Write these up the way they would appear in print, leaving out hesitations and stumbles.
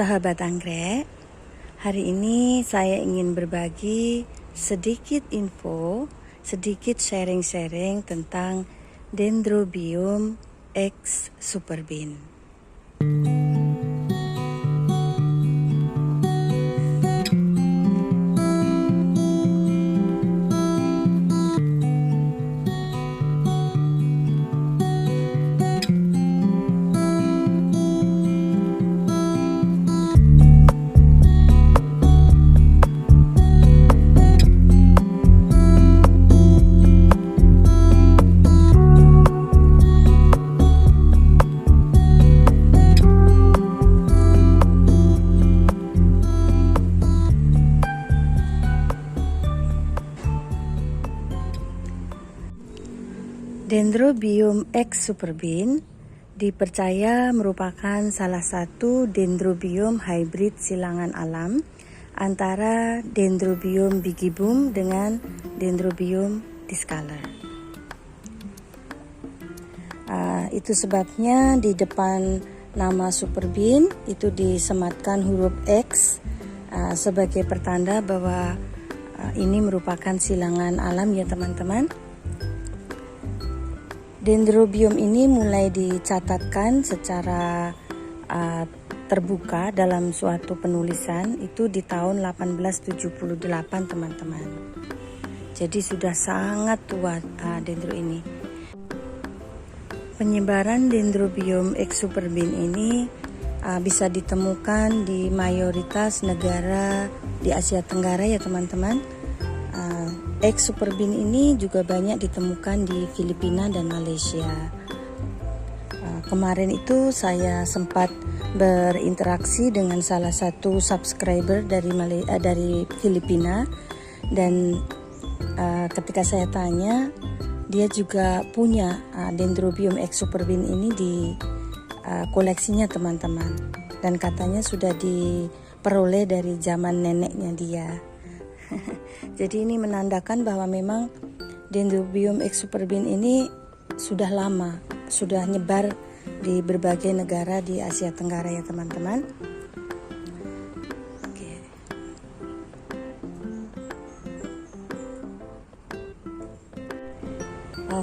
Sahabat anggrek, hari ini saya ingin berbagi sedikit info, sedikit sharing-sharing tentang Dendrobium X Superbean. Dendrobium X Superbean dipercaya merupakan salah satu dendrobium hybrid silangan alam antara Dendrobium bigibbum dengan Dendrobium discolor. Itu sebabnya di depan nama Superbean itu disematkan huruf X sebagai pertanda bahwa ini merupakan silangan alam ya teman-teman. Dendrobium ini mulai dicatatkan secara terbuka dalam suatu penulisan itu di tahun 1878 teman-teman. Jadi sudah sangat tua dendro ini. Penyebaran Dendrobium X Superbean ini bisa ditemukan di mayoritas negara di Asia Tenggara ya teman-teman. X Superbean ini juga banyak ditemukan di Filipina dan Malaysia. Kemarin itu saya sempat berinteraksi dengan salah satu subscriber dari Filipina dan ketika saya tanya, dia juga punya Dendrobium X Superbean ini di koleksinya teman-teman, dan katanya sudah diperoleh dari zaman neneknya dia. Jadi ini menandakan bahwa memang Dendrobium X Superbean ini sudah lama, sudah nyebar di berbagai negara di Asia Tenggara ya teman-teman. Oke.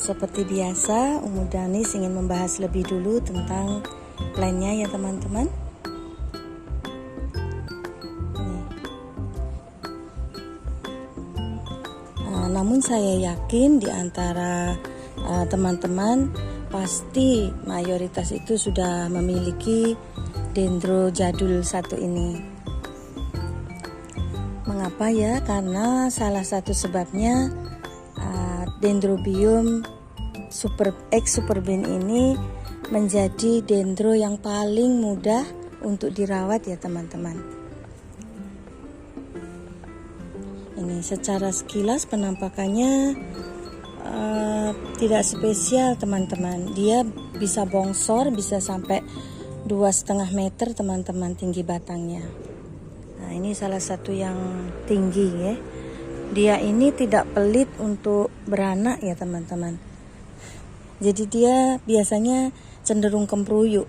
Seperti biasa, Umu Danis ingin membahas lebih dulu tentang plannya ya teman-teman. Namun saya yakin di antara teman-teman pasti mayoritas itu sudah memiliki dendro jadul satu ini. Mengapa ya? Karena salah satu sebabnya Dendrobium X Superbean ini menjadi dendro yang paling mudah untuk dirawat ya teman-teman. Ini secara sekilas penampakannya tidak spesial teman-teman. Dia bisa bongsor, bisa sampai 2,5 meter teman-teman tinggi batangnya. Nah ini salah satu yang tinggi ya. Dia ini tidak pelit untuk beranak ya teman-teman. Jadi dia biasanya cenderung kempruyuk.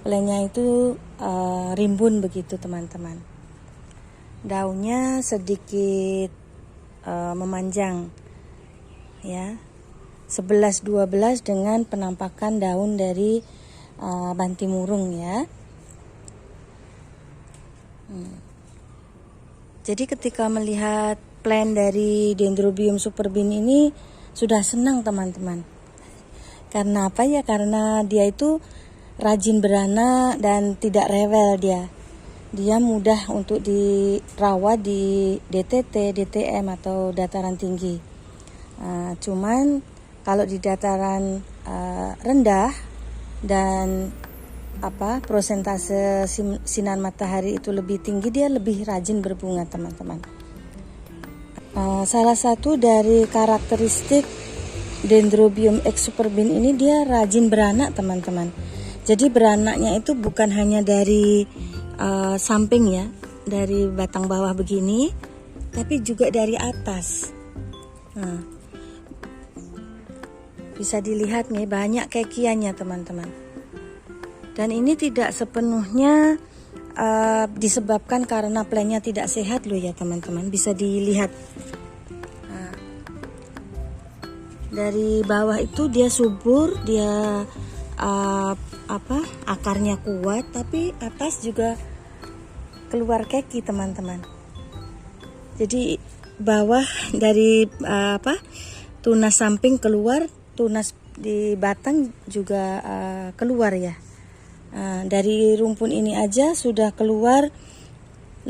Plannya itu rimbun begitu teman-teman. Daunnya sedikit memanjang ya, 11-12 dengan penampakan daun dari bantimurung ya. Jadi ketika melihat plant dari Dendrobium Superbean ini sudah senang teman-teman. Karena apa ya? Karena dia itu rajin beranak dan tidak rewel dia. Dia mudah untuk dirawat di DTT, DTM atau dataran tinggi. Cuman kalau di dataran rendah dan prosentase sinar matahari itu lebih tinggi, dia lebih rajin berbunga teman-teman. Salah satu dari karakteristik Dendrobium X Superbean ini dia rajin beranak teman-teman. Jadi beranaknya itu bukan hanya dari samping ya, dari batang bawah begini, tapi juga dari atas. Bisa dilihat nih banyak kekiannya teman-teman. Dan ini tidak sepenuhnya disebabkan karena plantnya tidak sehat loh ya teman-teman. Bisa dilihat dari bawah itu dia subur, dia akarnya kuat, tapi atas juga keluar keki teman-teman. Jadi bawah dari tunas samping keluar, tunas di batang juga keluar ya. Dari rumpun ini aja sudah keluar 5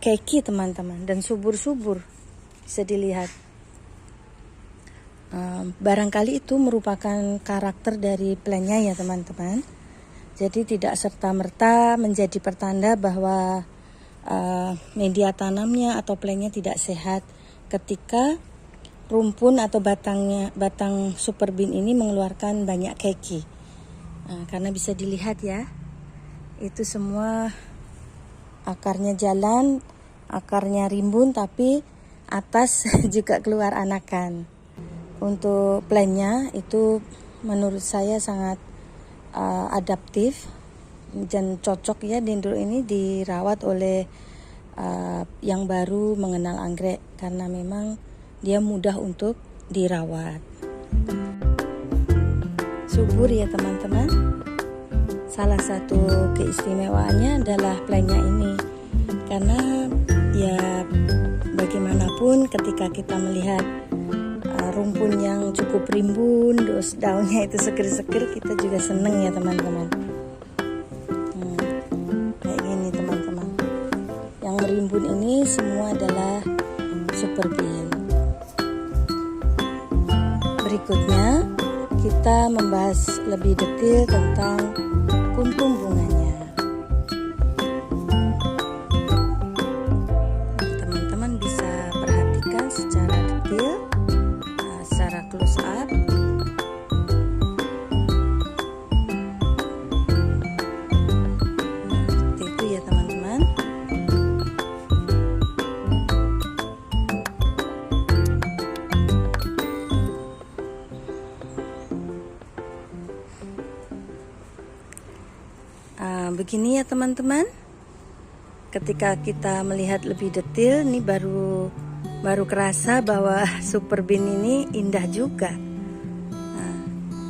keki teman-teman, dan subur-subur, bisa dilihat. Barangkali itu merupakan karakter dari plantnya ya teman-teman. Jadi tidak serta-merta menjadi pertanda bahwa media tanamnya atau plantnya tidak sehat ketika rumpun atau batang super bean ini mengeluarkan banyak keki. Karena bisa dilihat ya, itu semua akarnya jalan, akarnya rimbun, tapi atas juga keluar anakan. Untuk plantnya itu menurut saya sangat adaptif dan cocok ya, dendro ini dirawat oleh yang baru mengenal anggrek, karena memang dia mudah untuk dirawat. Subur ya teman-teman. Salah satu keistimewaannya adalah plantnya ini, karena ya bagaimanapun ketika kita melihat rumpun yang cukup rimbun, terus daunnya itu seger-seger, kita juga seneng ya teman-teman. Kayak gini teman-teman. Yang merimbun ini semua adalah super bean. Berikutnya kita membahas lebih detail tentang kuntum bunganya. Teman-teman bisa perhatikan secara detail, secara close up. Seperti itu ya teman-teman. Begini ya teman-teman. Ketika kita melihat lebih detail, ini baru kerasa bahwa super bean ini indah juga.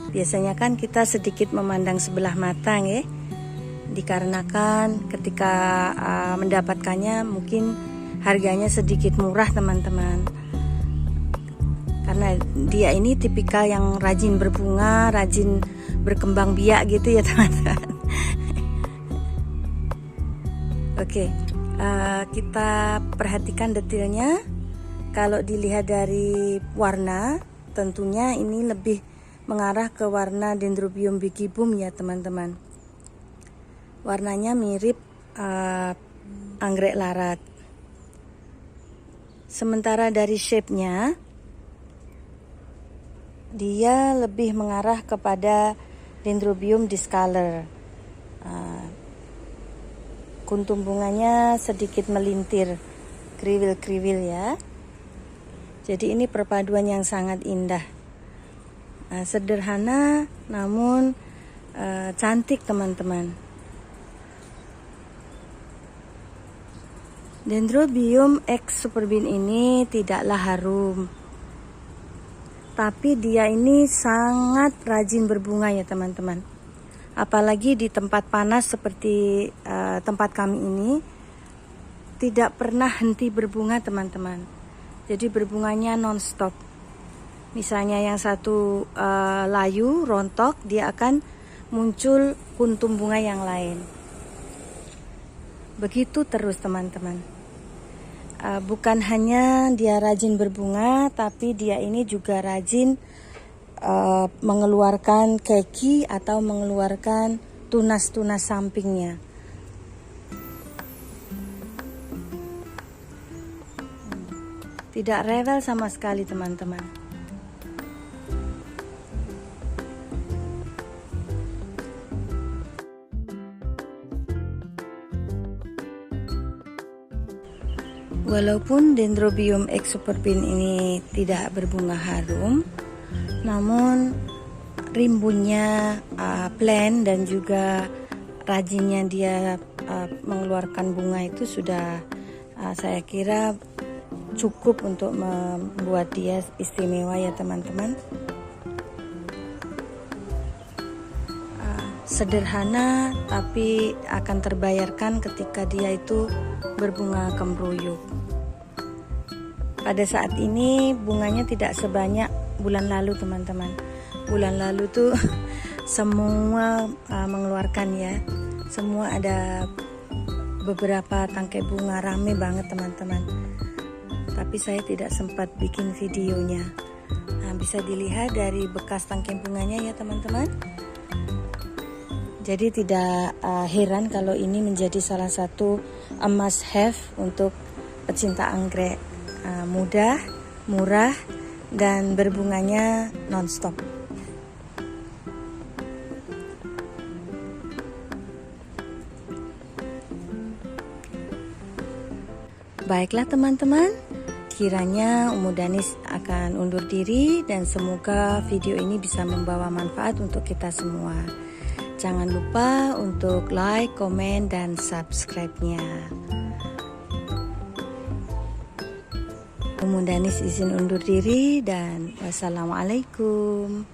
Biasanya kan kita sedikit memandang sebelah mata ya, dikarenakan ketika mendapatkannya mungkin harganya sedikit murah teman-teman. Karena dia ini tipikal yang rajin berbunga, rajin berkembang biak gitu ya teman-teman. Oke, kita perhatikan detailnya. Kalau dilihat dari warna, tentunya ini lebih mengarah ke warna Dendrobium bigibum ya teman-teman. Warnanya mirip anggrek larat. Sementara dari shape-nya, dia lebih mengarah kepada Dendrobium discolor. Kuntum bunganya sedikit melintir, kriwil-kriwil ya. Jadi ini perpaduan yang sangat indah. Sederhana namun cantik teman-teman. Dendrobium X super bean ini tidaklah harum, tapi dia ini sangat rajin berbunga ya teman-teman. Apalagi di tempat panas seperti tempat kami ini, tidak pernah henti berbunga teman-teman. Jadi berbunganya non-stop. Misalnya yang satu layu, rontok, dia akan muncul kuntum bunga yang lain. Begitu terus teman-teman. Bukan hanya dia rajin berbunga, tapi dia ini juga rajin mengeluarkan keki atau mengeluarkan tunas-tunas sampingnya. Tidak rewel sama sekali teman-teman. Walaupun Dendrobium X super bean ini tidak berbunga harum, namun rimbunnya plain dan juga rajinnya dia mengeluarkan bunga itu sudah saya kira cukup untuk membuat dia istimewa ya teman-teman. Sederhana tapi akan terbayarkan ketika dia itu berbunga kemruyuk. Pada saat ini bunganya tidak sebanyak bulan lalu teman-teman. Bulan lalu tuh semua mengeluarkan ya. Semua ada beberapa tangkai bunga, rame banget teman-teman. Tapi saya tidak sempat bikin videonya. Bisa dilihat dari bekas tangkai bunganya ya teman-teman. Jadi tidak heran kalau ini menjadi salah satu must have untuk pecinta anggrek. Mudah, murah, dan berbunganya non-stop. Baiklah teman-teman, kiranya Umu Danis akan undur diri dan semoga video ini bisa membawa manfaat untuk kita semua. Jangan lupa untuk like, komen, dan subscribe-nya. Umu Danis izin undur diri dan wassalamualaikum.